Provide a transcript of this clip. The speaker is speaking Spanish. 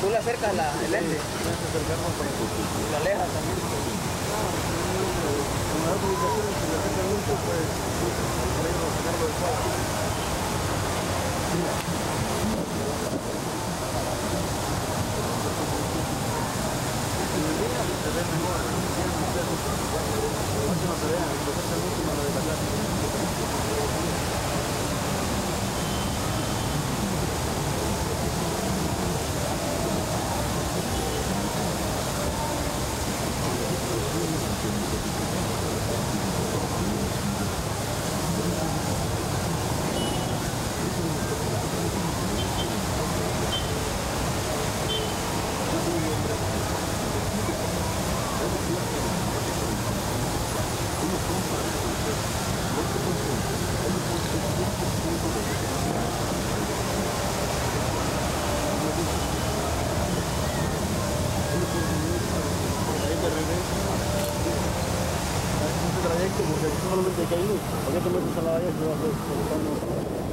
Tú le acercas el lente. Y la alejas también. Como las publicaciones, si le acerca mucho, pues por ahí no sacarlo de cuadro. Se ve mejor, no se vea, lo que hace mucho no lo de la trayecto, porque solamente hay que ir, porque te metes a la valla y te vas a